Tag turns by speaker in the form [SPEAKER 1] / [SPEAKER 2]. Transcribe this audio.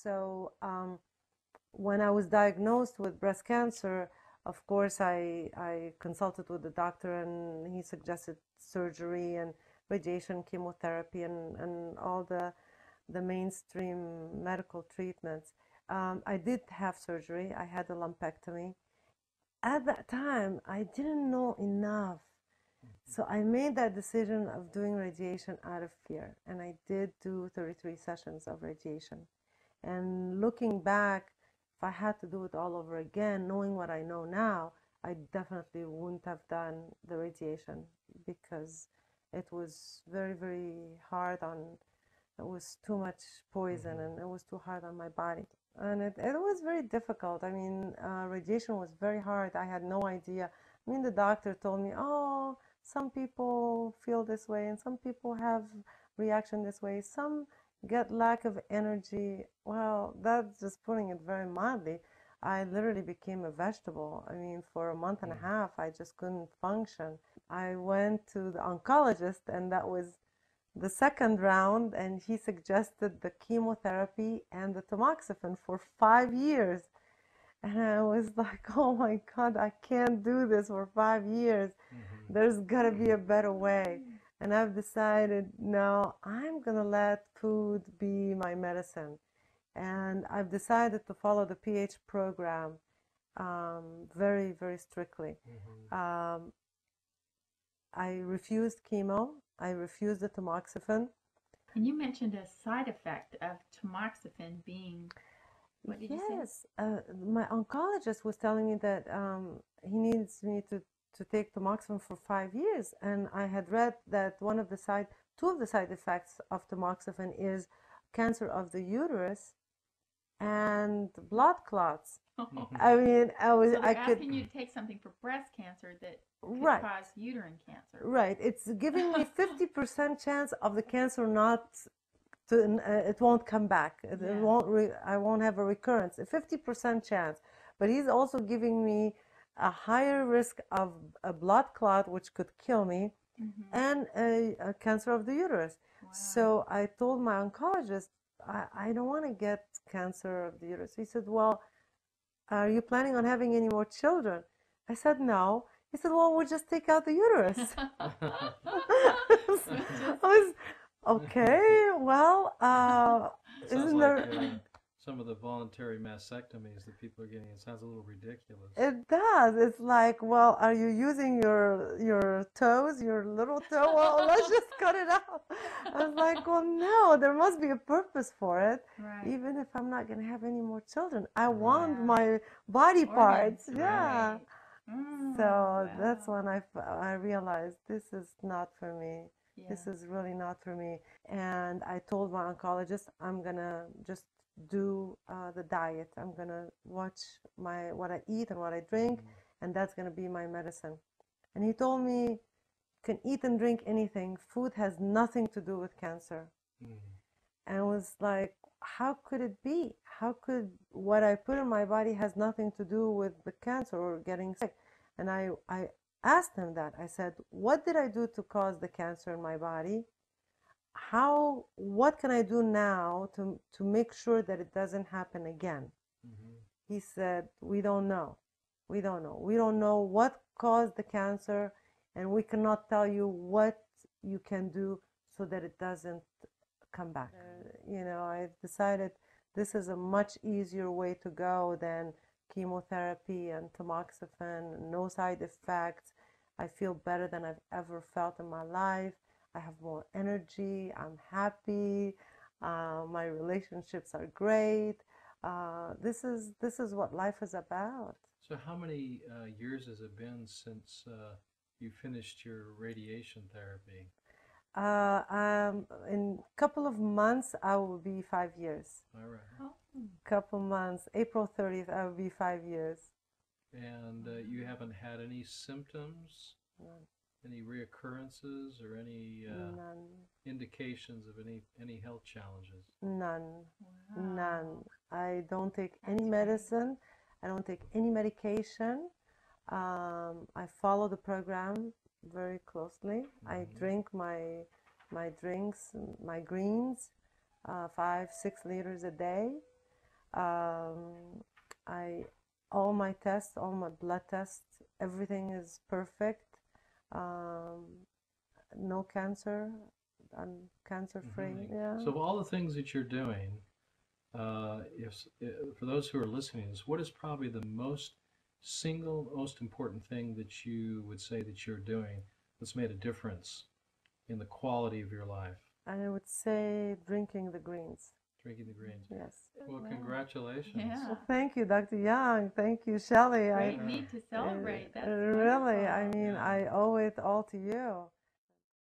[SPEAKER 1] So when I was diagnosed with breast cancer, of course, I consulted with the doctor, and he suggested surgery and radiation, chemotherapy, and all the mainstream medical treatments. I did have surgery. I had a lumpectomy. At that time, I didn't know enough. So I made that decision of doing radiation out of fear, and I did do 33 sessions of radiation. And looking back, if I had to do it all over again, knowing what I know now, I definitely wouldn't have done the radiation because it was very, very hard on, it was too much poison and it was too hard on my body. And it was very difficult. I mean, radiation was very hard. I had no idea. I mean, the doctor told me, oh, some people feel this way and some people have reaction this way. Some get lack of energy. Well, that's just putting it very mildly. I literally became a vegetable. I mean, for a month and a half, I just couldn't function. I went to the oncologist, and that was the second round, and he suggested the chemotherapy and the tamoxifen for 5 years. And I was like, oh my God, I can't do this for 5 years. There's got to be a better way. And I've decided, no, I'm going to let food be my medicine. And I've decided to follow the pH program very, very strictly. I refused chemo. I refused the tamoxifen.
[SPEAKER 2] And you mentioned a side effect of tamoxifen being, what did you say?
[SPEAKER 1] Yes, my oncologist was telling me that he needs me to take tamoxifen for 5 years, and I had read that two of the side effects of tamoxifen is cancer of the uterus and blood clots. I mean,
[SPEAKER 2] So they're
[SPEAKER 1] I could,
[SPEAKER 2] asking you to take something for breast cancer that could
[SPEAKER 1] right,
[SPEAKER 2] cause uterine cancer.
[SPEAKER 1] right. It's giving me 50% chance of the cancer not to, it won't come back. It
[SPEAKER 2] Yeah.
[SPEAKER 1] I won't have a recurrence. A 50% chance. But he's also giving me a higher risk of a blood clot, which could kill me, and a cancer of the uterus.
[SPEAKER 2] Wow.
[SPEAKER 1] So I told my oncologist, I don't want to get cancer of the uterus. He said, well, are you planning on having any more children? I said, no. He said, well, we'll just take out the uterus. I was, okay, well,
[SPEAKER 3] Sounds
[SPEAKER 1] isn't
[SPEAKER 3] like
[SPEAKER 1] there...
[SPEAKER 3] some of the voluntary mastectomies that people are getting. It sounds a little ridiculous.
[SPEAKER 1] It does. It's like, well, are you using your toes, your little toe? Well, let's just cut it out. I was like, well, no, there must be a purpose for it.
[SPEAKER 2] Right.
[SPEAKER 1] Even if I'm not going to have any more children, I want my body parts. Yeah.
[SPEAKER 2] Right.
[SPEAKER 1] So
[SPEAKER 2] Wow.
[SPEAKER 1] that's when I realized this is not for me.
[SPEAKER 2] Yeah.
[SPEAKER 1] This is really not for me. And I told my oncologist, I'm going to just do the diet. I'm going to watch what I eat and what I drink, and that's going to be my medicine. And he told me, you can eat and drink anything. Food has nothing to do with cancer. And I was like, how could it be? How could what I put in my body has nothing to do with the cancer or getting sick? And I asked him that. I said, what did I do to cause the cancer in my body? What can I do now to make sure that it doesn't happen again? He said, we don't know. We don't know. We don't know what caused the cancer, and we cannot tell you what you can do so that it doesn't come back. I've decided this is a much easier way to go than chemotherapy and tamoxifen, no side effects. I feel better than I've ever felt in my life. I have more energy. I'm happy. My relationships are great. This is what life is about.
[SPEAKER 3] So how many years has it been since you finished your radiation therapy?
[SPEAKER 1] In a couple of months, I will be 5 years.
[SPEAKER 3] All right.
[SPEAKER 2] Oh.
[SPEAKER 1] Couple months, April 30th, I will be 5 years.
[SPEAKER 3] And you haven't had any symptoms?
[SPEAKER 1] None.
[SPEAKER 3] Any reoccurrences or any
[SPEAKER 1] None.
[SPEAKER 3] indications of any health challenges?
[SPEAKER 1] None.
[SPEAKER 2] Wow.
[SPEAKER 1] None. I don't take any medicine. I don't take any medication. I follow the program very closely. I drink my drinks, my greens, 5-6 liters a day. I all my tests, all my blood tests, everything is perfect. Um, no cancer. I'm cancer free. Yeah.
[SPEAKER 3] So, of all the things that you're doing, for those who are listening to this, what is probably the most important thing that you would say that you're doing that's made a difference in the quality of your life?
[SPEAKER 1] I would say drinking the greens.
[SPEAKER 3] Drinking the greens.
[SPEAKER 1] Yes.
[SPEAKER 3] Well,
[SPEAKER 2] Wow.
[SPEAKER 3] congratulations.
[SPEAKER 2] Yeah.
[SPEAKER 1] Well, thank you, Dr. Young. Thank you, Shelley.
[SPEAKER 2] Great need to celebrate. That's
[SPEAKER 1] Really, I
[SPEAKER 2] wonderful.
[SPEAKER 1] mean,
[SPEAKER 3] Yeah.
[SPEAKER 1] I owe it all to you.